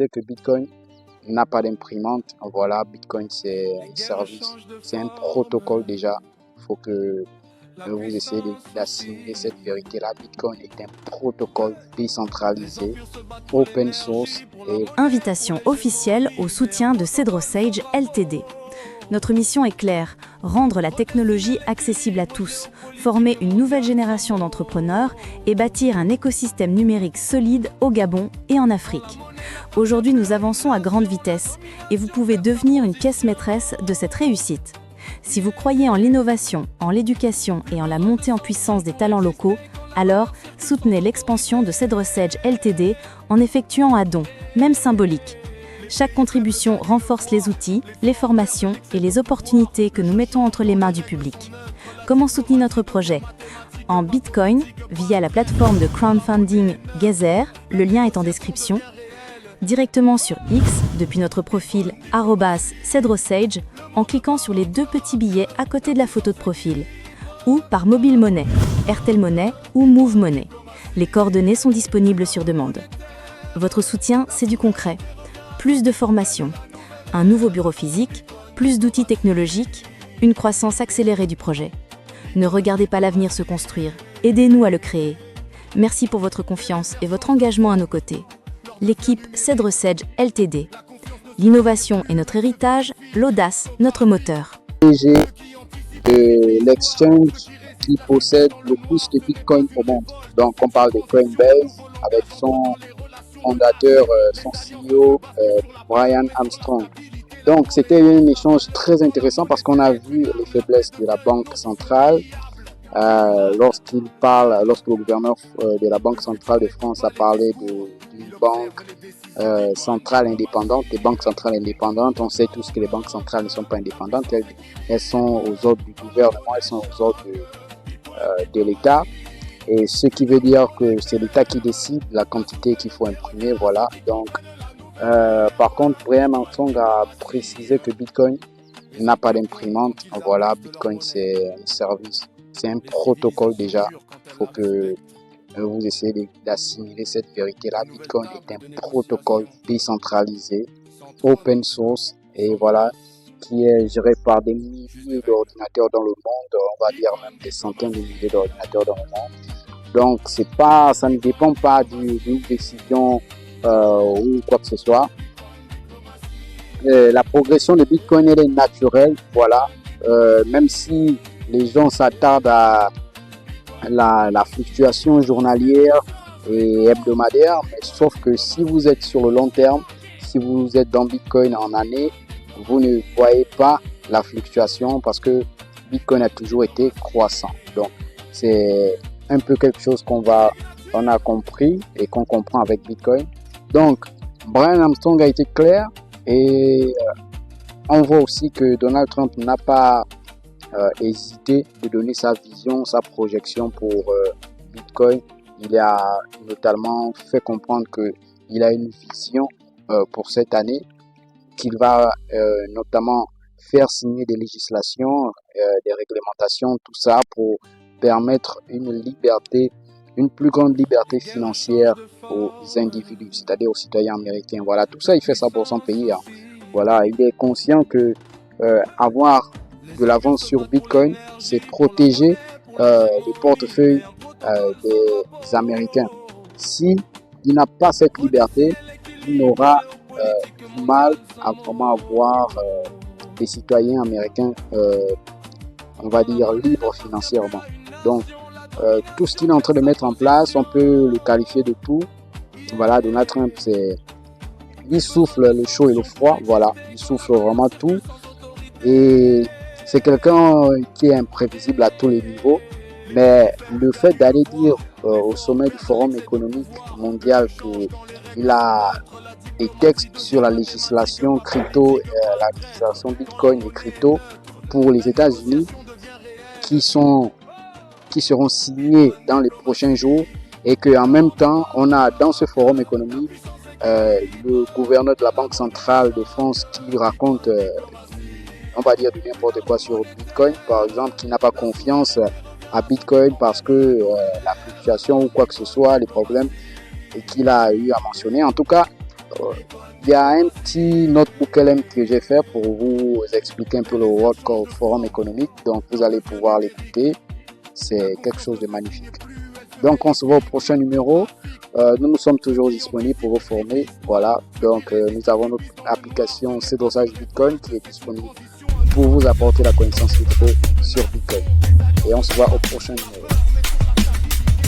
que Bitcoin n'a pas d'imprimante. Voilà, Bitcoin c'est un service, c'est un protocole déjà. Il faut que vous essayez d'assimiler cette vérité-là. Bitcoin est un protocole décentralisé, open source et Invitation officielle au soutien de CedroSage Ltd. Notre mission est claire, rendre la technologie accessible à tous, former une nouvelle génération d'entrepreneurs et bâtir un écosystème numérique solide au Gabon et en Afrique. Aujourd'hui, nous avançons à grande vitesse et vous pouvez devenir une pièce maîtresse de cette réussite. Si vous croyez en l'innovation, en l'éducation et en la montée en puissance des talents locaux, alors soutenez l'expansion de CedroSage Ltd en effectuant un don, même symbolique. Chaque contribution renforce les outils, les formations et les opportunités que nous mettons entre les mains du public. Comment soutenir notre projet ? En Bitcoin, via la plateforme de crowdfunding Gazer, le lien est en description. Directement sur X, depuis notre profil @CedroSage, en cliquant sur les 2 petits billets à côté de la photo de profil. Ou par mobile money, Airtel Money ou Move Money. Les coordonnées sont disponibles sur demande. Votre soutien, c'est du concret. Plus de formation, un nouveau bureau physique, plus d'outils technologiques, une croissance accélérée du projet. Ne regardez pas l'avenir se construire, aidez-nous à le créer. Merci pour votre confiance et votre engagement à nos côtés. L'équipe CedroSage Ltd. L'innovation est notre héritage, l'audace notre moteur. PDG de l'exchange qui possède le plus de Bitcoin au monde. Donc on parle de Coinbase avec son fondateur, son CEO, Brian Armstrong. Donc c'était un échange très intéressant parce qu'on a vu les faiblesses de la Banque centrale. Lorsque le gouverneur de la Banque centrale de France a parlé d'une banque centrale indépendante, des banques centrales indépendantes, on sait tous que les banques centrales ne sont pas indépendantes, elles sont aux ordres du gouvernement, elles sont aux ordres de l'État. Et ce qui veut dire que c'est l'État qui décide la quantité qu'il faut imprimer, voilà. Donc, par contre, Brian Armstrong a précisé que Bitcoin n'a pas d'imprimante. Voilà, Bitcoin c'est un service, c'est un protocole déjà. Il faut que vous essayez d'assimiler cette vérité-là. Bitcoin est un protocole décentralisé, open source et voilà, qui est géré par des milliers d'ordinateurs dans le monde, on va dire même des centaines de milliers d'ordinateurs dans le monde. Donc ça ne dépend pas d'une décision ou quoi que ce soit. La progression de Bitcoin elle est naturelle, voilà. Même si les gens s'attardent à la fluctuation journalière et hebdomadaire, mais sauf que si vous êtes sur le long terme, si vous êtes dans Bitcoin en année, vous ne voyez pas la fluctuation parce que Bitcoin a toujours été croissant. Donc c'est un peu quelque chose qu'on a compris et qu'on comprend avec Bitcoin. Donc Brian Armstrong a été clair et on voit aussi que Donald Trump n'a pas hésité de donner sa vision, sa projection pour Bitcoin. Il a notamment fait comprendre qu'il a une vision pour cette année, qu'il va notamment faire signer des législations, des réglementations, tout ça pour permettre une plus grande liberté financière aux individus, c'est-à-dire aux citoyens américains. Voilà, tout ça, il fait ça pour son pays. Hein. Voilà, il est conscient que avoir de l'avance sur Bitcoin, c'est protéger le portefeuille des Américains. Si il n'a pas cette liberté, il aura du mal à vraiment avoir des citoyens américains, on va dire, libres financièrement. Donc, tout ce qu'il est en train de mettre en place, on peut le qualifier de tout. Voilà, Donald Trump, il souffle le chaud et le froid, voilà, il souffle vraiment tout. Et c'est quelqu'un qui est imprévisible à tous les niveaux. Mais le fait d'aller dire au sommet du Forum économique mondial qu'il a des textes sur la législation crypto, la législation Bitcoin et crypto pour les États-Unis qui seront signés dans les prochains jours et qu'en même temps, on a dans ce forum économique le gouverneur de la Banque centrale de France qui raconte, on va dire, du n'importe quoi sur Bitcoin, par exemple, qui n'a pas confiance à Bitcoin parce que la fluctuation ou quoi que ce soit, les problèmes qu'il a eu à mentionner. En tout cas, il y a un petit notebook LM que j'ai fait pour vous expliquer un peu le World Forum économique. Donc, vous allez pouvoir l'écouter. C'est quelque chose de magnifique. Donc, on se voit au prochain numéro. Nous sommes toujours disponibles pour vous former. Voilà. Donc, nous avons notre application Cédrossage Bitcoin qui est disponible pour vous apporter la connaissance qu'il faut sur Bitcoin. Et on se voit au prochain numéro.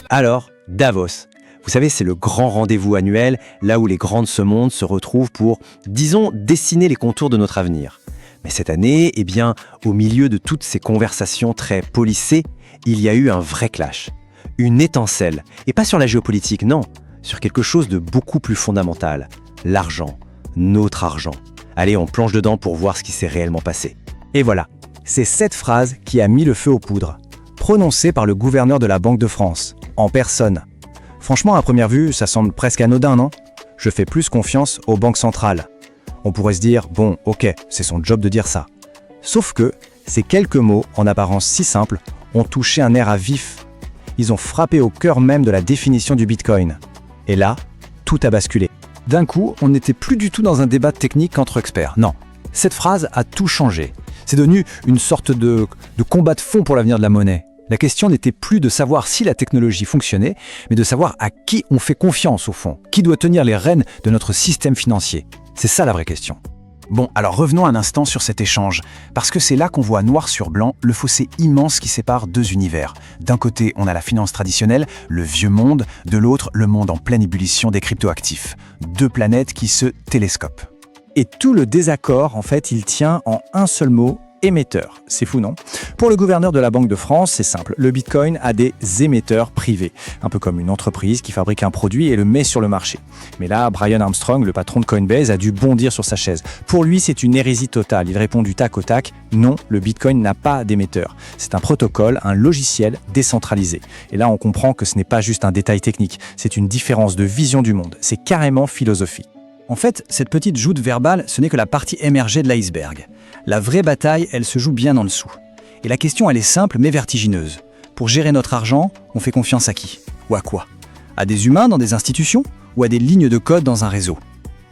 Alors, Davos. Vous savez, c'est le grand rendez-vous annuel, là où les grands de ce monde se retrouvent pour, disons, dessiner les contours de notre avenir. Mais cette année, eh bien, au milieu de toutes ces conversations très policées, il y a eu un vrai clash. Une étincelle. Et pas sur la géopolitique, non. Sur quelque chose de beaucoup plus fondamental. L'argent. Notre argent. Allez, on plonge dedans pour voir ce qui s'est réellement passé. Et voilà. C'est cette phrase qui a mis le feu aux poudres. Prononcée par le gouverneur de la Banque de France, en personne. Franchement, à première vue, ça semble presque anodin, non ? Je fais plus confiance aux banques centrales. On pourrait se dire, bon, ok, c'est son job de dire ça. Sauf que ces quelques mots, en apparence si simples, ont touché un nerf à vif. Ils ont frappé au cœur même de la définition du Bitcoin. Et là, tout a basculé. D'un coup, on n'était plus du tout dans un débat technique entre experts. Non, cette phrase a tout changé. C'est devenu une sorte de combat de fond pour l'avenir de la monnaie. La question n'était plus de savoir si la technologie fonctionnait, mais de savoir à qui on fait confiance au fond, qui doit tenir les rênes de notre système financier. C'est ça la vraie question. Bon, alors revenons un instant sur cet échange, parce que c'est là qu'on voit noir sur blanc le fossé immense qui sépare deux univers. D'un côté, on a la finance traditionnelle, le vieux monde, de l'autre, le monde en pleine ébullition des cryptoactifs. Deux planètes qui se télescopent. Et tout le désaccord, en fait, il tient en un seul mot, émetteur. C'est fou, non ? Pour le gouverneur de la Banque de France, c'est simple. Le Bitcoin a des émetteurs privés. Un peu comme une entreprise qui fabrique un produit et le met sur le marché. Mais là, Brian Armstrong, le patron de Coinbase, a dû bondir sur sa chaise. Pour lui, c'est une hérésie totale. Il répond du tac au tac. Non, le Bitcoin n'a pas d'émetteur. C'est un protocole, un logiciel décentralisé. Et là, on comprend que ce n'est pas juste un détail technique. C'est une différence de vision du monde. C'est carrément philosophique. En fait, cette petite joute verbale, ce n'est que la partie émergée de l'iceberg. La vraie bataille, elle se joue bien en dessous. Et la question, elle est simple mais vertigineuse. Pour gérer notre argent, on fait confiance à qui ? Ou à quoi ? À des humains dans des institutions ? Ou à des lignes de code dans un réseau ?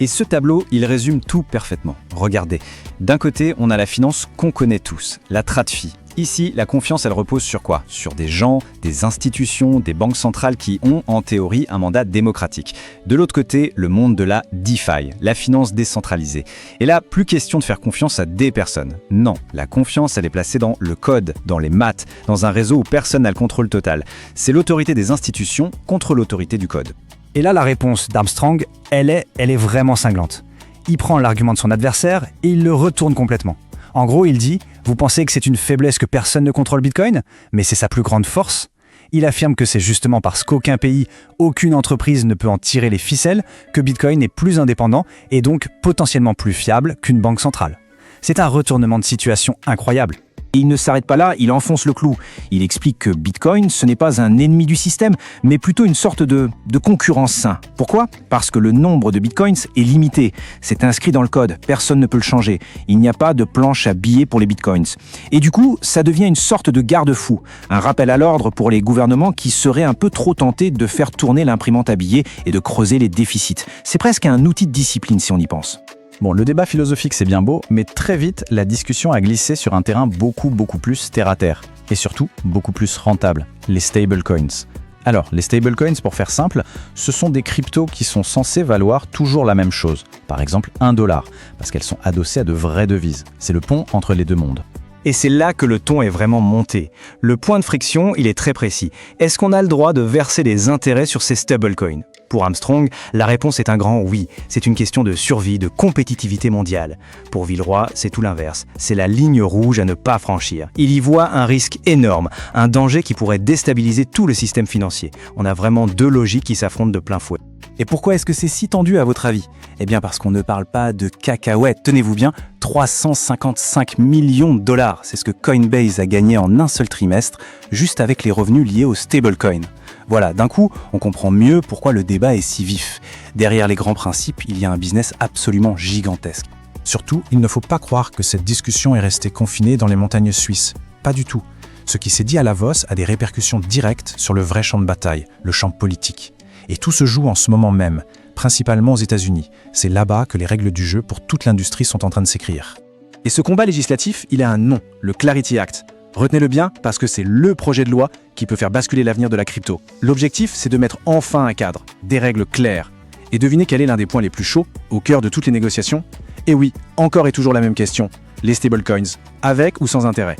Et ce tableau, il résume tout parfaitement. Regardez, d'un côté, on a la finance qu'on connaît tous, la TradFi. Ici, la confiance, elle repose sur quoi ? Sur des gens, des institutions, des banques centrales qui ont, en théorie, un mandat démocratique. De l'autre côté, le monde de la DeFi, la finance décentralisée. Et là, plus question de faire confiance à des personnes. Non, la confiance, elle est placée dans le code, dans les maths, dans un réseau où personne n'a le contrôle total. C'est l'autorité des institutions contre l'autorité du code. Et là, la réponse d'Armstrong, elle est vraiment cinglante. Il prend l'argument de son adversaire et il le retourne complètement. En gros, il dit « Vous pensez que c'est une faiblesse que personne ne contrôle Bitcoin ? Mais c'est sa plus grande force ?» Il affirme que c'est justement parce qu'aucun pays, aucune entreprise ne peut en tirer les ficelles que Bitcoin est plus indépendant et donc potentiellement plus fiable qu'une banque centrale. C'est un retournement de situation incroyable. Et il ne s'arrête pas là, il enfonce le clou. Il explique que Bitcoin, ce n'est pas un ennemi du système, mais plutôt une sorte de concurrent sain. Pourquoi ? Parce que le nombre de Bitcoins est limité. C'est inscrit dans le code, personne ne peut le changer. Il n'y a pas de planche à billets pour les Bitcoins. Et du coup, ça devient une sorte de garde-fou, un rappel à l'ordre pour les gouvernements qui seraient un peu trop tentés de faire tourner l'imprimante à billets et de creuser les déficits. C'est presque un outil de discipline si on y pense. Bon, le débat philosophique c'est bien beau, mais très vite, la discussion a glissé sur un terrain beaucoup plus terre-à-terre. Et surtout, beaucoup plus rentable, les stablecoins. Alors, les stablecoins, pour faire simple, ce sont des cryptos qui sont censés valoir toujours la même chose. Par exemple, $1, parce qu'elles sont adossées à de vraies devises. C'est le pont entre les deux mondes. Et c'est là que le ton est vraiment monté. Le point de friction, il est très précis. Est-ce qu'on a le droit de verser des intérêts sur ces stablecoins ? Pour Armstrong, la réponse est un grand oui. C'est une question de survie, de compétitivité mondiale. Pour Villeroy, c'est tout l'inverse. C'est la ligne rouge à ne pas franchir. Il y voit un risque énorme, un danger qui pourrait déstabiliser tout le système financier. On a vraiment deux logiques qui s'affrontent de plein fouet. Et pourquoi est-ce que c'est si tendu à votre avis ? Eh bien parce qu'on ne parle pas de cacahuètes. Tenez-vous bien, 355 millions de dollars. C'est ce que Coinbase a gagné en un seul trimestre, juste avec les revenus liés aux stablecoins. Voilà, d'un coup, on comprend mieux pourquoi le débat est si vif. Derrière les grands principes, il y a un business absolument gigantesque. Surtout, il ne faut pas croire que cette discussion est restée confinée dans les montagnes suisses. Pas du tout. Ce qui s'est dit à Davos a des répercussions directes sur le vrai champ de bataille, le champ politique. Et tout se joue en ce moment même. principalement aux États-Unis. C'est là-bas que les règles du jeu pour toute l'industrie sont en train de s'écrire. Et ce combat législatif, il a un nom, le Clarity Act. Retenez-le bien parce que c'est le projet de loi qui peut faire basculer l'avenir de la crypto. L'objectif, c'est de mettre enfin un cadre, des règles claires. Et devinez quel est l'un des points les plus chauds, au cœur de toutes les négociations? Et oui, encore et toujours la même question, les stablecoins, avec ou sans intérêt?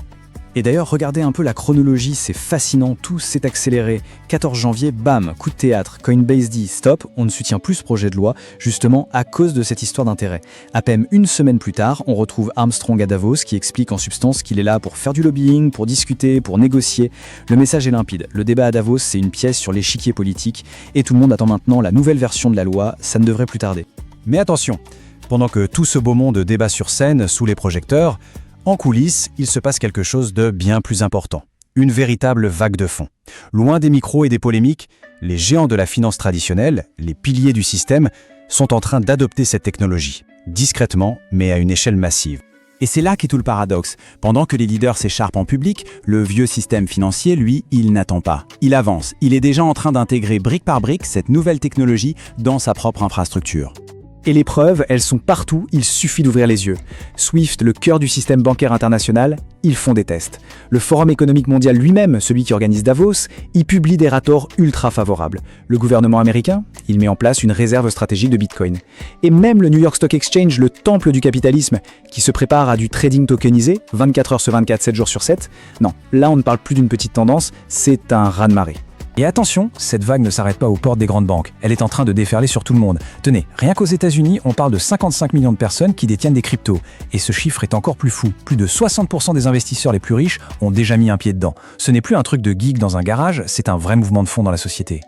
Et d'ailleurs, regardez un peu la chronologie, c'est fascinant, tout s'est accéléré. 14 janvier, bam, coup de théâtre, Coinbase dit stop, on ne soutient plus ce projet de loi, justement à cause de cette histoire d'intérêt. À peine une semaine plus tard, on retrouve Armstrong à Davos qui explique en substance qu'il est là pour faire du lobbying, pour discuter, pour négocier. Le message est limpide, le débat à Davos, c'est une pièce sur l'échiquier politique et tout le monde attend maintenant la nouvelle version de la loi, ça ne devrait plus tarder. Mais attention, pendant que tout ce beau monde débat sur scène, sous les projecteurs, en coulisses, il se passe quelque chose de bien plus important. Une véritable vague de fond. Loin des micros et des polémiques, les géants de la finance traditionnelle, les piliers du système, sont en train d'adopter cette technologie, discrètement, mais à une échelle massive. Et c'est là qu'est tout le paradoxe. Pendant que les leaders s'écharpent en public, le vieux système financier, lui, il n'attend pas. Il avance. Il est déjà en train d'intégrer brique par brique cette nouvelle technologie dans sa propre infrastructure. Et les preuves, elles sont partout, il suffit d'ouvrir les yeux. SWIFT, le cœur du système bancaire international, ils font des tests. Le Forum économique mondial lui-même, celui qui organise Davos, y publie des rapports ultra favorables. Le gouvernement américain, il met en place une réserve stratégique de Bitcoin. Et même le New York Stock Exchange, le temple du capitalisme, qui se prépare à du trading tokenisé, 24 heures sur 24, 7 jours sur 7. Non, là on ne parle plus d'une petite tendance, c'est un raz-de-marée. Et attention, cette vague ne s'arrête pas aux portes des grandes banques. Elle est en train de déferler sur tout le monde. Tenez, rien qu'aux États-Unis, on parle de 55 millions de personnes qui détiennent des cryptos. Et ce chiffre est encore plus fou. Plus de 60% des investisseurs les plus riches ont déjà mis un pied dedans. Ce n'est plus un truc de geek dans un garage, c'est un vrai mouvement de fond dans la société.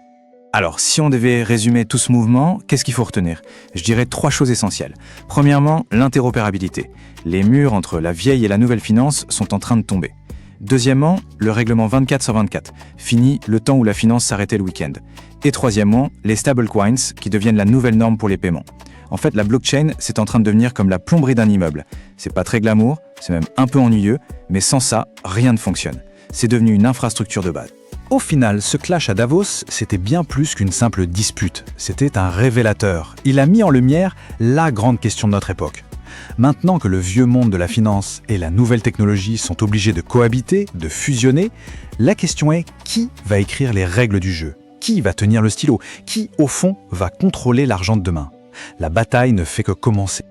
Alors, si on devait résumer tout ce mouvement, qu'est-ce qu'il faut retenir? Je dirais 3 choses essentielles. Premièrement, l'interopérabilité. Les murs entre la vieille et la nouvelle finance sont en train de tomber. Deuxièmement, le règlement 24 sur 24. Fini le temps où la finance s'arrêtait le week-end. Et troisièmement, les stablecoins qui deviennent la nouvelle norme pour les paiements. En fait, la blockchain, c'est en train de devenir comme la plomberie d'un immeuble. C'est pas très glamour, c'est même un peu ennuyeux, mais sans ça, rien ne fonctionne. C'est devenu une infrastructure de base. Au final, ce clash à Davos, c'était bien plus qu'une simple dispute. C'était un révélateur. Il a mis en lumière la grande question de notre époque. Maintenant que le vieux monde de la finance et la nouvelle technologie sont obligés de cohabiter, de fusionner, la question est qui va écrire les règles du jeu? Qui va tenir le stylo? Qui, au fond, va contrôler l'argent de demain? La bataille ne fait que commencer.